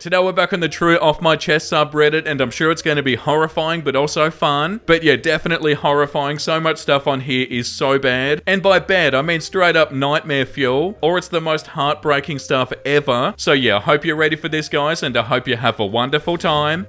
Today we're back on the TrueOffMyChest subreddit, and I'm sure it's going to be horrifying but also fun. But yeah, definitely horrifying. So much stuff on here is so bad. And by bad, I mean straight up nightmare fuel, or it's the most heartbreaking stuff ever. So yeah, I hope you're ready for this, guys, and I hope you have a wonderful time.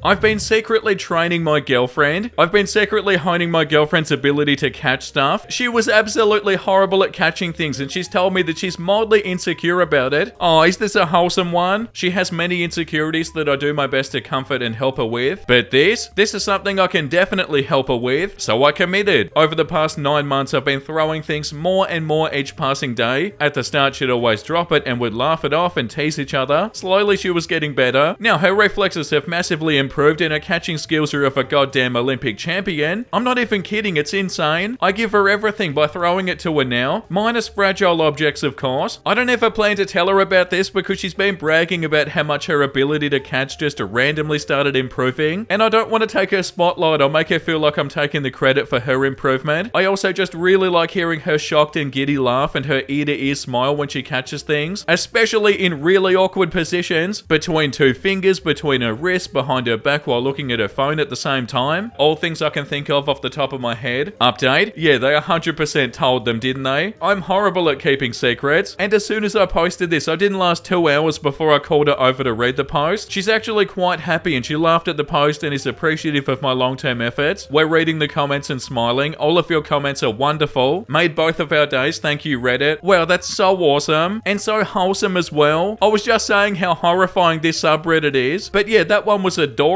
I've been secretly training my girlfriend. I've been secretly honing my girlfriend's ability to catch stuff. She was absolutely horrible at catching things, and she's told me that she's mildly insecure about it. Oh, is this a wholesome one? She has many insecurities that I do my best to comfort and help her with. But this is something I can definitely help her with, so I committed. Over the past 9 months, I've been throwing things more and more each passing day. At the start, she'd always drop it and would laugh it off and tease each other. Slowly, she was getting better. Now, her reflexes have massively improved and her catching skills are of a goddamn Olympic champion. I'm not even kidding, it's insane. I give her everything by throwing it to her now, minus fragile objects of course. I don't ever plan to tell her about this because she's been bragging about how much her ability to catch just randomly started improving, and I don't want to take her spotlight or make her feel like I'm taking the credit for her improvement. I also just really like hearing her shocked and giddy laugh and her ear-to-ear smile when she catches things, especially in really awkward positions, between two fingers, between her wrists, behind her back while looking at her phone at the same time. All things I can think of off the top of my head. Update? Yeah, they 100% told them, didn't they? I'm horrible at keeping secrets, and as soon as I posted this, I didn't last 2 hours before I called her over to read the post. She's actually quite happy and she laughed at the post and is appreciative of my long-term efforts. We're reading the comments and smiling. All of your comments are wonderful. Made both of our days, thank you Reddit. Wow, that's so awesome. And so wholesome as well. I was just saying how horrifying this subreddit is, but yeah, that one was adorable.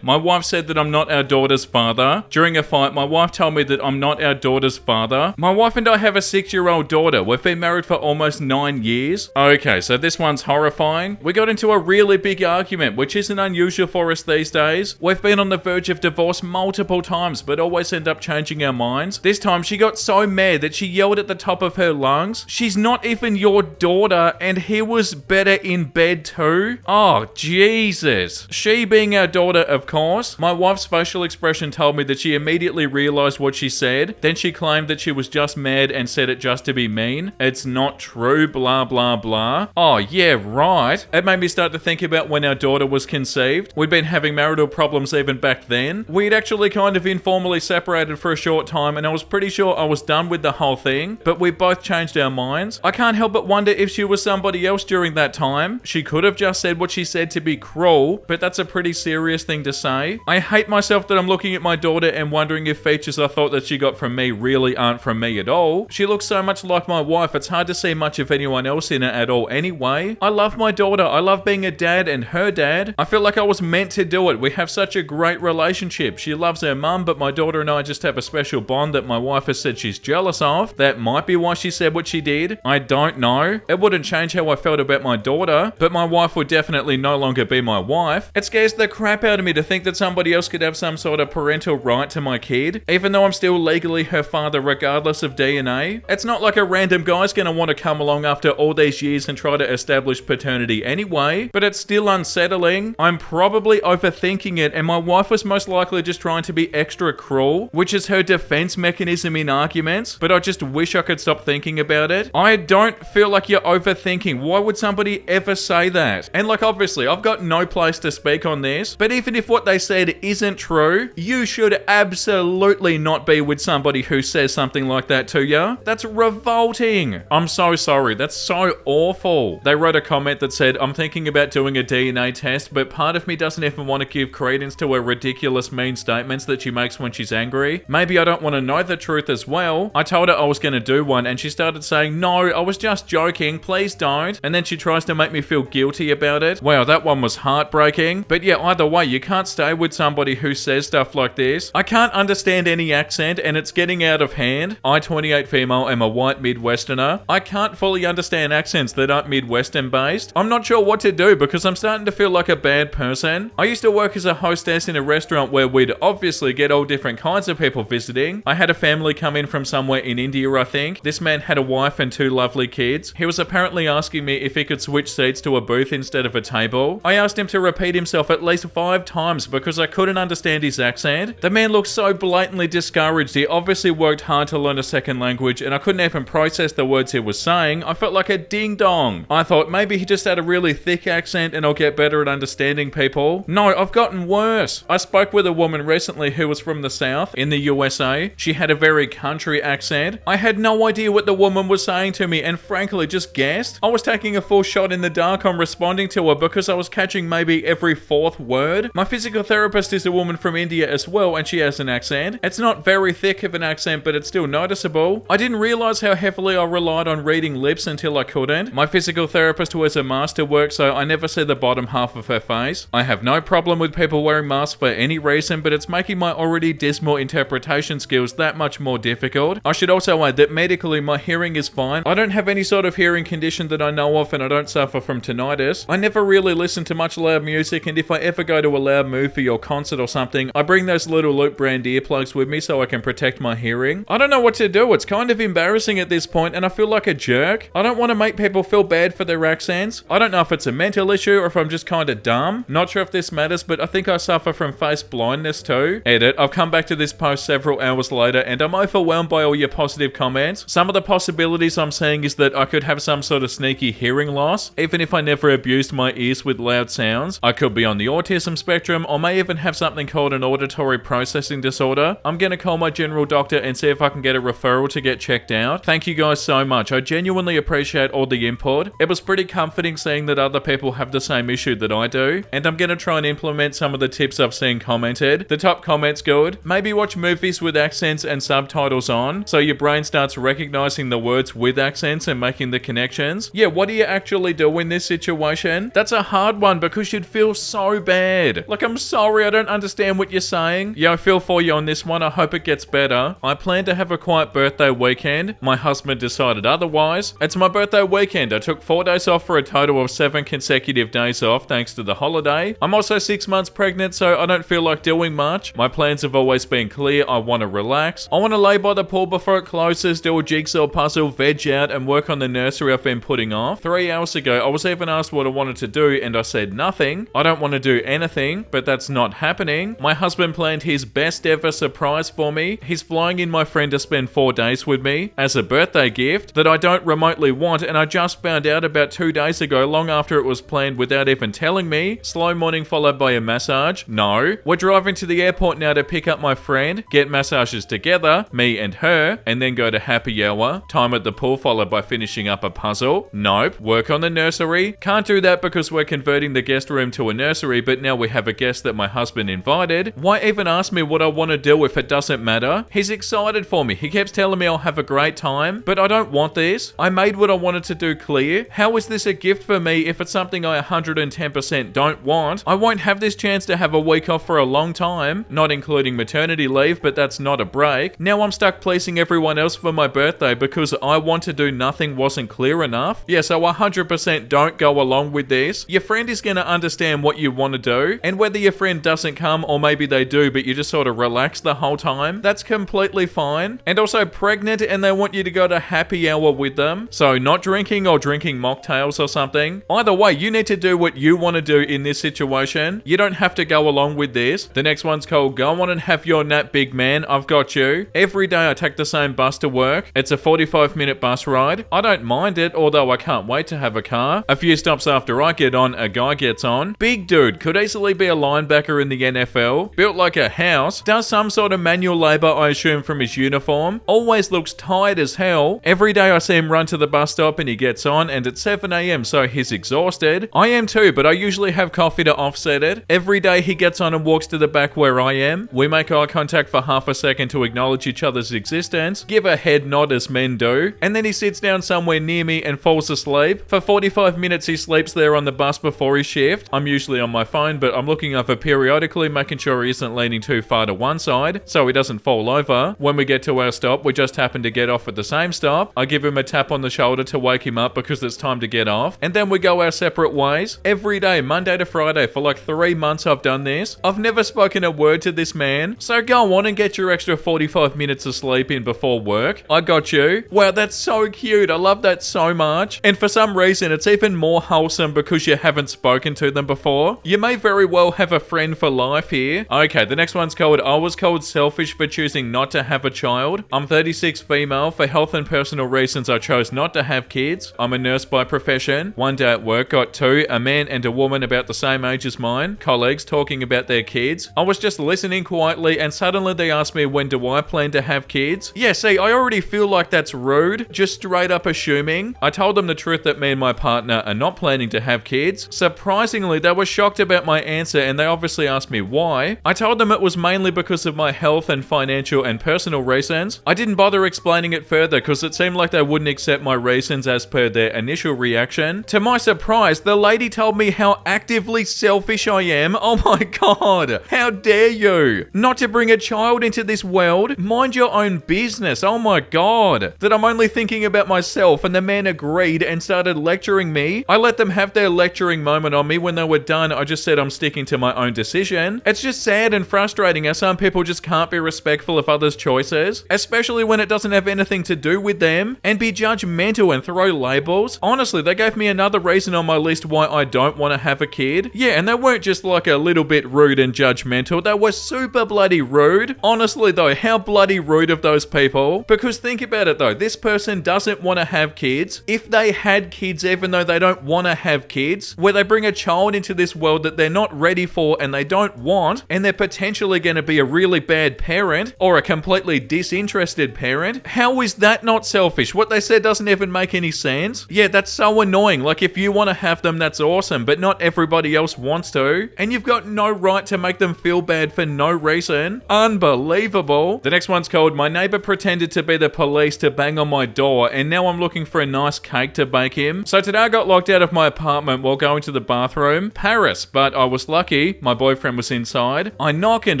My wife said that I'm not our daughter's father. During a fight, my wife told me that I'm not our daughter's father. My wife and I have a 6-year-old daughter. We've been married for almost 9 years. Okay, so this one's horrifying. We got into a really big argument, which isn't unusual for us these days. We've been on the verge of divorce multiple times, but always end up changing our minds. This time, she got so mad that she yelled at the top of her lungs, "She's not even your daughter, and he was better in bed too." Oh, Jesus. She being our daughter, of course. My wife's facial expression told me that she immediately realized what she said. Then she claimed that she was just mad and said it just to be mean. It's not true, blah, blah, blah. Oh, yeah, right. It made me start to think about when our daughter was conceived. We'd been having marital problems even back then. We'd actually kind of informally separated for a short time, and I was pretty sure I was done with the whole thing, but we both changed our minds. I can't help but wonder if she was somebody else during that time. She could have just said what she said to be cruel, but that's a pretty serious thing to say. I hate myself that I'm looking at my daughter and wondering if features I thought that she got from me really aren't from me at all. She looks so much like my wife, it's hard to see much of anyone else in her at all anyway. I love my daughter. I love being a dad and her dad. I feel like I was meant to do it. We have such a great relationship. She loves her mum, but my daughter and I just have a special bond that my wife has said she's jealous of. That might be why she said what she did. I don't know. It wouldn't change how I felt about my daughter, but my wife would definitely no longer be my wife. It scares the crap out of me to think that somebody else could have some sort of parental right to my kid, even though I'm still legally her father regardless of DNA. It's not like a random guy's gonna want to come along after all these years and try to establish paternity anyway, but it's still unsettling. I'm probably overthinking it, and my wife was most likely just trying to be extra cruel, which is her defense mechanism in arguments, but I just wish I could stop thinking about it. I don't feel like you're overthinking. Why would somebody ever say that? And like, obviously, I've got no place to speak on this, but even if what they said isn't true, you should absolutely not be with somebody who says something like that to you. That's revolting. I'm so sorry. That's so awful. They wrote a comment that said, "I'm thinking about doing a DNA test, but part of me doesn't even want to give credence to her ridiculous mean statements that she makes when she's angry. Maybe I don't want to know the truth as well." I told her I was going to do one, and she started saying, "No, I was just joking. Please don't." And then she tries to make me feel guilty about it. Wow, that one was heartbreaking. But yeah, either way, you can't stay with somebody who says stuff like this. I can't understand any accent, and it's getting out of hand. I, 28 female, am a white Midwesterner. I can't fully understand accents that aren't Midwestern based. I'm not sure what to do because I'm starting to feel like a bad person. I used to work as a hostess in a restaurant where we'd obviously get all different kinds of people visiting. I had a family come in from somewhere in India, I think. This man had a wife and 2 lovely kids. He was apparently asking me if he could switch seats to a booth instead of a table. I asked him to repeat himself at least 5 times because I couldn't understand his accent. The man looked so blatantly discouraged. He obviously worked hard to learn a second language and I couldn't even process the words he was saying. I felt like a ding dong. I thought maybe he just had a really thick accent and I'll get better at understanding people. No, I've gotten worse. I spoke with a woman recently who was from the South in the USA. She had a very country accent. I had no idea what the woman was saying to me and frankly just guessed. I was taking a full shot in the dark on responding to her because I was catching maybe every 4th word. My physical therapist is a woman from India as well and she has an accent. It's not very thick of an accent but it's still noticeable. I didn't realize how heavily I relied on reading lips until I couldn't. My physical therapist wears a mask to work so I never see the bottom half of her face. I have no problem with people wearing masks for any reason but it's making my already dismal interpretation skills that much more difficult. I should also add that medically my hearing is fine. I don't have any sort of hearing condition that I know of and I don't suffer from tinnitus. I never really listen to much loud music and if I ever go to a loud movie or concert or something, I bring those little Loop brand earplugs with me so I can protect my hearing. I don't know what to do. It's kind of embarrassing at this point and I feel like a jerk. I don't want to make people feel bad for their accents. I don't know if it's a mental issue or if I'm just kind of dumb. Not sure if this matters, but I think I suffer from face blindness too. Edit. I've come back to this post several hours later and I'm overwhelmed by all your positive comments. Some of the possibilities I'm seeing is that I could have some sort of sneaky hearing loss, even if I never abused my ears with loud sounds. I could be on the autism spectrum or may even have something called an auditory processing disorder. I'm gonna call my general doctor and see if I can get a referral to get checked out. Thank you guys so much. I genuinely appreciate all the input. It was pretty comforting seeing that other people have the same issue that I do, and I'm gonna try and implement some of the tips I've seen commented. The top comment's good. Maybe watch movies with accents and subtitles on, so your brain starts recognizing the words with accents and making the connections. Yeah, what do you actually do in this situation? That's a hard one because you'd feel so bad. Like, I'm sorry, I don't understand what you're saying. Yeah, I feel for you on this one. I hope it gets better. I plan to have a quiet birthday weekend. My husband decided otherwise. It's my birthday weekend. I took 4 days off for a total of 7 consecutive days off thanks to the holiday. I'm also 6 months pregnant, so I don't feel like doing much. My plans have always been clear. I want to relax. I want to lay by the pool before it closes, do a jigsaw puzzle, veg out, and work on the nursery I've been putting off. 3 hours ago, I was even asked what I wanted to do, and I said nothing. I don't want to do anything, but that's not happening. My husband planned his best ever surprise for me. He's flying in my friend to spend 4 days with me as a birthday gift that I don't remotely want, and I just found out about 2 days ago, long after it was planned without even telling me. Slow morning followed by a massage. No. We're driving to the airport now to pick up my friend, get massages together, me and her, and then go to happy hour. Time at the pool followed by finishing up a puzzle. Nope. Work on the nursery. Can't do that because we're converting the guest room to a nursery, but now we have a guest that my husband invited. Why even ask me what I want to do if it doesn't matter? He's excited for me. He keeps telling me I'll have a great time, but I don't want this. I made what I wanted to do clear. How is this a gift for me if it's something I 110% don't want? I won't have this chance to have a week off for a long time, not including maternity leave, but that's not a break. Now I'm stuck pleasing everyone else for my birthday because I want to do nothing wasn't clear enough. Yeah, so 100% don't go along with this. Your friend is going to understand what you want to do, and whether your friend doesn't come or maybe they do but you just sort of relax the whole time, that's completely fine. And also pregnant and they want you to go to happy hour with them, so not drinking or drinking mocktails or something. Either way, you need to do what you want to do in this situation. You don't have to go along with this. The next one's called Go On and Have Your Nap, Big Man. I've got you. Every day I take the same bus to work. It's a 45-minute bus ride. I don't mind it, although I can't wait to have a car. A few stops after I get on, a guy gets on. Big dude, could easily be a linebacker in the NFL. Built like a house. Does some sort of manual labor, I assume, from his uniform. Always looks tired as hell. Every day I see him run to the bus stop and he gets on, and it's 7 a.m, so he's exhausted. I am too, but I usually have coffee to offset it. Every day he gets on and walks to the back where I am. We make eye contact for half a second to acknowledge each other's existence, give a head nod as men do, and then he sits down somewhere near me and falls asleep. For 45 minutes he sleeps there on the bus before his shift. I'm usually on my phone, but I'm looking over periodically, making sure he isn't leaning too far to one side so he doesn't fall over. When we get to our stop, we just happen to get off at the same stop. I give him a tap on the shoulder to wake him up because it's time to get off, and then we go our separate ways. Every day, Monday to Friday, for like 3 months I've done this. I've never spoken a word to this man, so go on and get your extra 45 minutes of sleep in before work. I got you. Wow, that's so cute. I love that so much. And for some reason, it's even more wholesome because you haven't spoken to them before. You may very well have a friend for life here. Okay, the next one's called I was called selfish for choosing not to have a child. I'm 36 female. For health and personal reasons, I chose not to have kids. I'm a nurse by profession. One day at work, got two, a man and a woman about the same age as mine, colleagues talking about their kids. I was just listening quietly and suddenly they asked me, when do I plan to have kids? Yeah, see, I already feel like that's rude, just straight up assuming. I told them the truth that me and my partner are not planning to have kids. Surprisingly, they were shocked about my answer and they obviously asked me why. I told them it was mainly because of my health and financial and personal reasons. I didn't bother explaining it further because it seemed like they wouldn't accept my reasons as per their initial reaction. To my surprise, the lady told me how actively selfish I am. Oh my god, how dare you? Not to bring a child into this world? Mind your own business. Oh my god. That I'm only thinking about myself, and the man agreed and started lecturing me. I let them have their lecturing moment on me. When they were done, I just said I'm sticking to my own decision. It's just sad and frustrating how some people just can't be respectful of others' choices, especially when it doesn't have anything to do with them, and be judgmental and throw labels. Honestly, they gave me another reason on my list why I don't want to have a kid. Yeah, and they weren't just like a little bit rude and judgmental, they were super bloody rude. Honestly though, how bloody rude of those people. Because think about it though, this person doesn't want to have kids. If they had kids even though they don't want to have kids, where they bring a child into this world that they're not ready for and they don't want, and they're potentially going to be a really bad parent or a completely disinterested parent, how is that not selfish? What they said doesn't even make any sense. Yeah, that's so annoying. Like, if you want to have them, that's awesome, but not everybody else wants to, and you've got no right to make them feel bad for no reason. Unbelievable. The next one's called My neighbor pretended to be the police to bang on my door, and now I'm looking for a nice cake to bake him. So today I got locked out of my apartment while going to the bathroom. Paris, but I was lucky. My boyfriend was inside. I knock and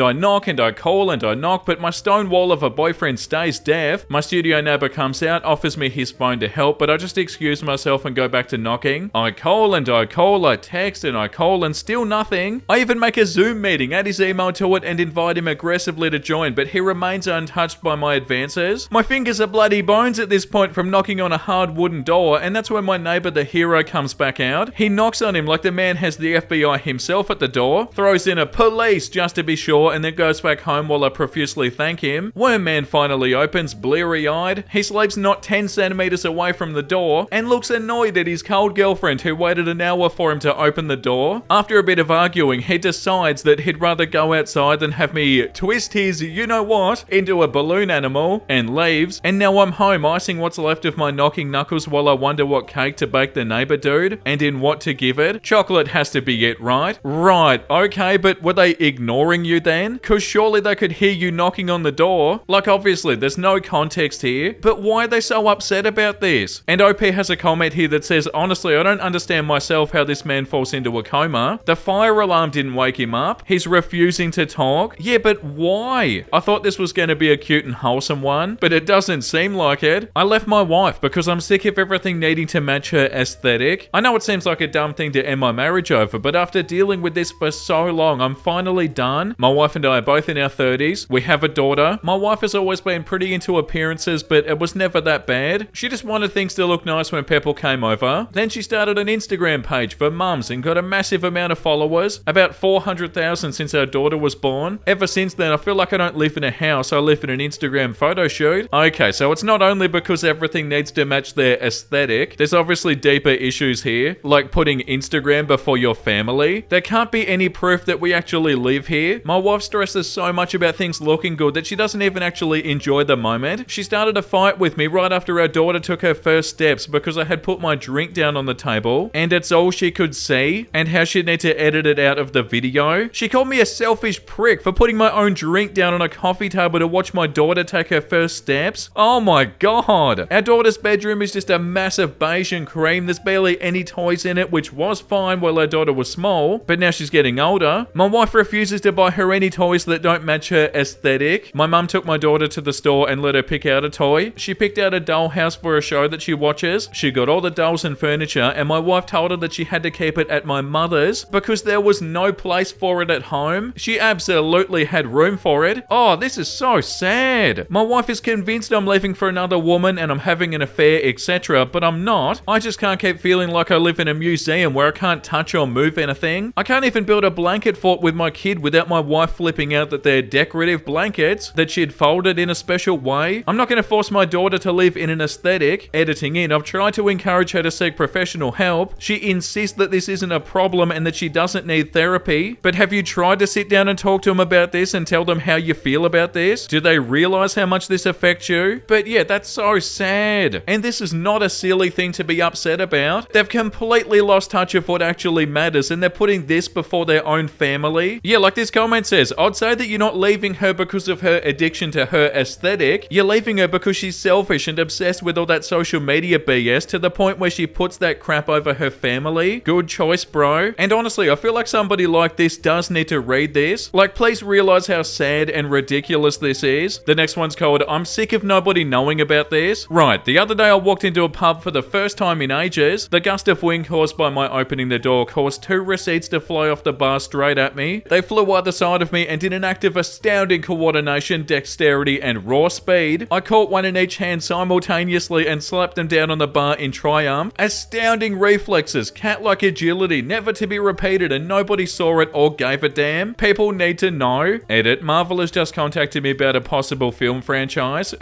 I knock and I call and I knock, but my stone wall of a boyfriend stays deaf. My studio neighbor comes out, offers me his phone to help, but I just excuse myself and go back to knocking. I call and I call, I text and I call, and still nothing. I even make a Zoom meeting, add his email to it, and invite him aggressively to join, but he remains untouched by my advances. My fingers are bloody bones at this point from knocking on a hard wooden door, and that's when my neighbor, the hero, comes back out. He knocks on him like the man has the FBI himself at the door, throws in a police just to be sure, and then goes back home while I profusely thank him. Worm Man finally opens, bleary-eyed. He sleeps not 10 centimeters away from the door and looks annoyed at his cold girlfriend who waited an hour for him to open the door. After a bit of arguing, he decides that he'd rather go outside than have me twist his you-know-what into a balloon animal, and leaves. And now I'm home icing what's left of my knocking knuckles while I wonder what cake to bake the neighbor dude and in what to give it. Chocolate has to be it, right? Right, okay, but were they ignoring you then? Cause surely they could hear you knocking on the door. Like, obviously there's no context here, but why are they so upset about this? And OP has a comment here that says, honestly, I don't understand myself how this man falls into a coma. The fire alarm didn't wake him up. He's refusing to talk. Yeah, but why? I thought this was going to be a cute and wholesome one, but it doesn't seem like it. I left my wife because I'm sick of everything needing to match her aesthetic. I know it seems like a dumb thing to end my marriage over, but after dealing with this for so long, I'm finally done. My wife and I are both in our 30s. We have a daughter. My wife has always been pretty into appearances, but it was never that bad. She just wanted things to look nice when people came over. Then she started an Instagram page for mums and got a massive amount of followers, about 400,000 since our daughter was born. Ever since then, I feel like I don't live in a house, I live in an Instagram photo shoot. Okay, so it's not only because everything needs to match their aesthetic. There's obviously deeper issues here, like putting Instagram before your family. There can't be any proof that we actually live here. My wife stresses so much about things looking good that she doesn't even actually enjoy the moment. She started a fight with me right after our daughter took her first steps because I had put my drink down on the table and it's all she could see, and how she'd need to edit it out of the video. She called me a selfish prick for putting my own drink down on a coffee table to watch my daughter take her first steps. Oh my god. Our daughter's bedroom is just a massive beige and cream. There's barely any toys in it, which was fine while our daughter was small, but now she's getting older. My wife refuses to buy her any toys that don't match her aesthetic. My mum took my daughter to the store and let her pick out a toy. She picked out a dollhouse for a show that she watches. She got all the dolls and furniture, and my wife told her that she had to keep it at my mother's because there was no place for it at home. She absolutely had room for it. Oh, this is so sad. My wife is convinced I'm leaving for another woman and I'm having an affair, etc., but I'm not. I just can't keep feeling like I live in a museum where I can't touch or move anything. I can't even build a blanket fort with my kid without my wife flipping out that they're decorative blankets that she'd folded in a special way. I'm not going to force my daughter to live in an aesthetic. Editing in, I've tried to encourage her to seek professional help. She insists that this isn't a problem and that she doesn't need therapy. But have you tried to sit down and talk to them about this and tell them how you feel about this? Do they realize how much this affects you? But yeah, that's so sad. And this is not a silly thing to be upset about. They've completely lost touch of what actually matters and they're putting this before their own family. Yeah, like this comment says, I'd say that you're not leaving her because of her addiction to her aesthetic. You're leaving her because she's selfish and obsessed with all that social media BS to the point where she puts that crap over her family. Good choice, bro. And honestly, I feel like somebody like this does need to read this. Like, please realize how sad and ridiculous this is. The next one's called, I'm sick of nobody knowing about this. Right, the other day I walked into a pub for the first time in ages. The gust of wind caused by my opening the door caused 2 receipts to fly off the bar straight at me. They flew either side of me and did an act of astounding coordination, dexterity, and raw speed. I caught one in each hand simultaneously and slapped them down on the bar in triumph. Astounding reflexes, cat-like agility, never to be repeated, and nobody saw it or gave a damn. People need to know. Edit, Marvel has just contacted me about a possible film franchise.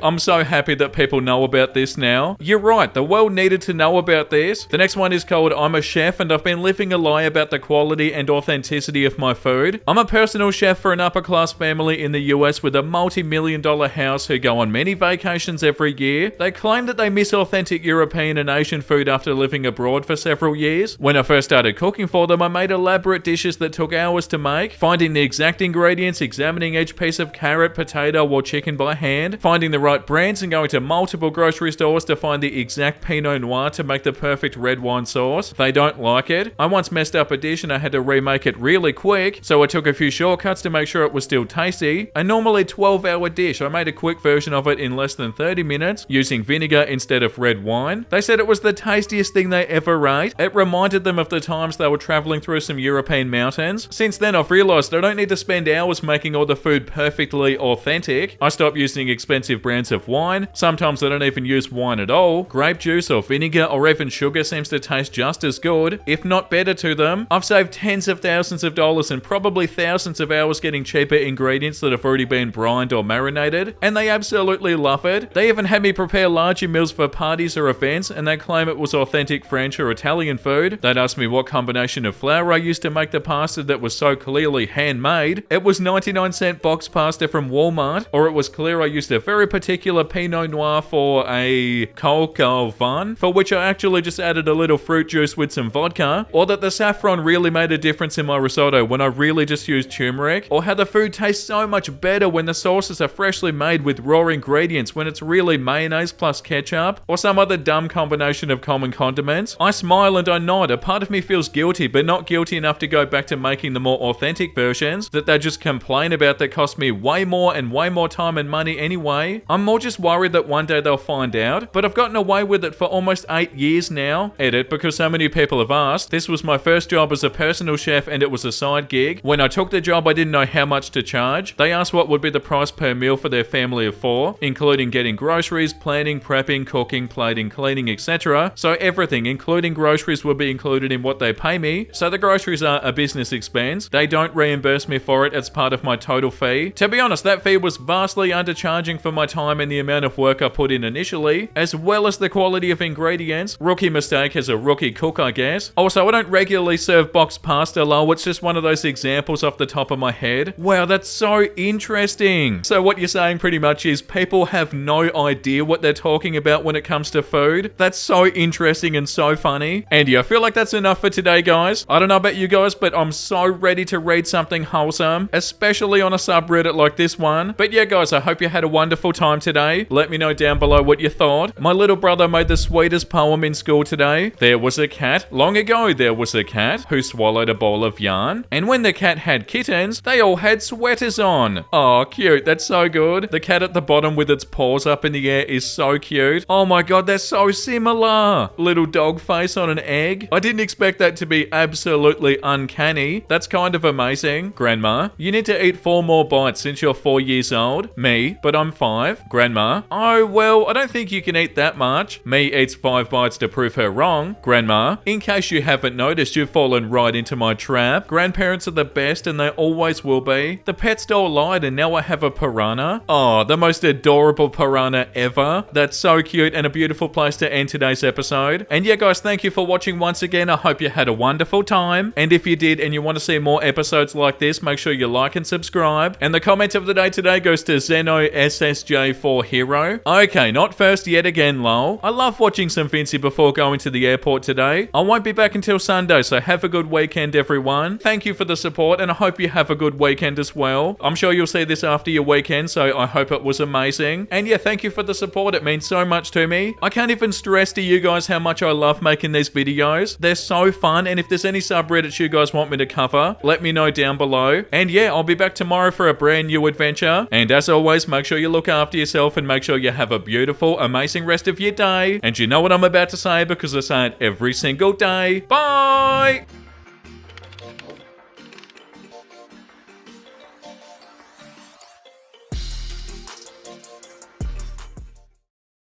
I'm so happy that people know about this now. You're right, the world needed to know about this. The next one is called, I'm a chef and I've been living a lie about the quality and authenticity of my food. I'm a personal chef for an upper-class family in the US with a multi-million-dollar house who go on many vacations every year. They claim that they miss authentic European and Asian food after living abroad for several years. When I first started cooking for them, I made elaborate dishes that took hours to make, finding the exact ingredients, examining each piece of carrot, potato, or chicken by hand, finding the right brands and going to multiple grocery stores to find the exact Pinot Noir to make the perfect red wine sauce. They don't like it. I once messed up a dish and I had to remake it really quick, so I took a few shortcuts to make sure it was still tasty. A normally 12-hour dish, I made a quick version of it in less than 30 minutes, using vinegar instead of red wine. They said it was the tastiest thing they ever ate. It reminded them of the times they were traveling through some European mountains. Since then, I've realized I don't need to spend hours making all the food perfectly authentic. I stopped using expensive brands of wine. Sometimes I don't even use wine at all. Grape juice or vinegar or even sugar seems to taste just as good, if not better to them. I've saved tens of thousands of dollars and probably thousands of hours getting cheaper ingredients that have already been brined or marinated, and they absolutely love it. They even had me prepare larger meals for parties or events, and they claim it was authentic French or Italian food. They'd ask me what combination of flour I used to make the pasta that was so clearly handmade. It was 99-cent box pasta from Walmart, or it was clear I used a very particular Pinot Noir for a coq au vin, for which I actually just added a little fruit juice with some vodka, or that the saffron really made a difference in my risotto when I really just used turmeric, or how the food tastes so much better when the sauces are freshly made with raw ingredients when it's really mayonnaise plus ketchup, or some other dumb combination of common condiments. I smile and I nod. A part of me feels guilty, but not guilty enough to go back to making the more authentic versions that they just complain about that cost me way more and way more time and money anyway. I'm more just worried that one day they'll find out, but I've gotten away with it for almost 8 years now. Edit, because so many people have asked. This was my first job as a personal chef and it was a side gig. When I took the job, I didn't know how much to charge. They asked what would be the price per meal for their family of 4, including getting groceries, planning, prepping, cooking, plating, cleaning, etc. So everything, including groceries, will be included in what they pay me. So the groceries are a business expense. They don't reimburse me for it as part of my total fee. To be honest, that fee was vastly undercharging for my time and the amount of work I put in initially, as well as the quality of ingredients. Rookie mistake as a rookie cook, I guess. Also, I don't regularly serve boxed pasta, lol. It's just one of those examples off the top of my head. Wow, that's so interesting. So what you're saying pretty much is people have no idea what they're talking about when it comes to food. That's so interesting and so funny. And yeah, I feel like that's enough for today, guys. I don't know about you guys, but I'm so ready to read something wholesome, especially on a subreddit like this one. But yeah, guys, I hope you had a wonderful time today. Let me know down below what you thought. My little brother made the sweetest poem in school today. There was a cat. Long ago, there was a cat who swallowed a ball of yarn. And when the cat had kittens, they all had sweaters on. Oh, cute. That's so good. The cat at the bottom with its paws up in the air is so cute. Oh my god, they're so similar. Little dog face on an egg. I didn't expect that to be absolutely uncanny. That's kind of amazing. Grandma, you need to eat 4 more bites since you're 4 years old. Me, but I'm 5. Grandma, oh well, I don't think you can eat that much. Me eats 5 bites to prove her wrong. Grandma, in case you haven't noticed, you've fallen right into my trap. Grandparents are the best and they always will be. The pet store lied and now I have a piranha. Oh, the most adorable piranha ever. That's so cute and a beautiful place to end today's episode. And yeah, guys, thank you for watching once again. I hope you had a wonderful time. And if you did and you want to see more episodes like this, make sure you like and subscribe. And the comment of the day today goes to Zeno SSJ4 Hero. Okay, not first yet again, lol. I love watching some Vincey before going to the airport today. I won't be back until Sunday, so have a good weekend, everyone. Thank you for the support, and I hope you have a good weekend as well. I'm sure you'll see this after your weekend, so I hope it was amazing. And yeah, thank you for the support. It means so much to me. I can't even stress to you guys how much I love making these videos. They're so fun, and if there's any subreddits you guys want me to cover, let me know down below. And yeah, I'll be back tomorrow for a brand new adventure. And as always, make sure you look after yourself and make sure you have a beautiful, amazing rest of your day. And you know what I'm about to say because I say it every single day. Bye!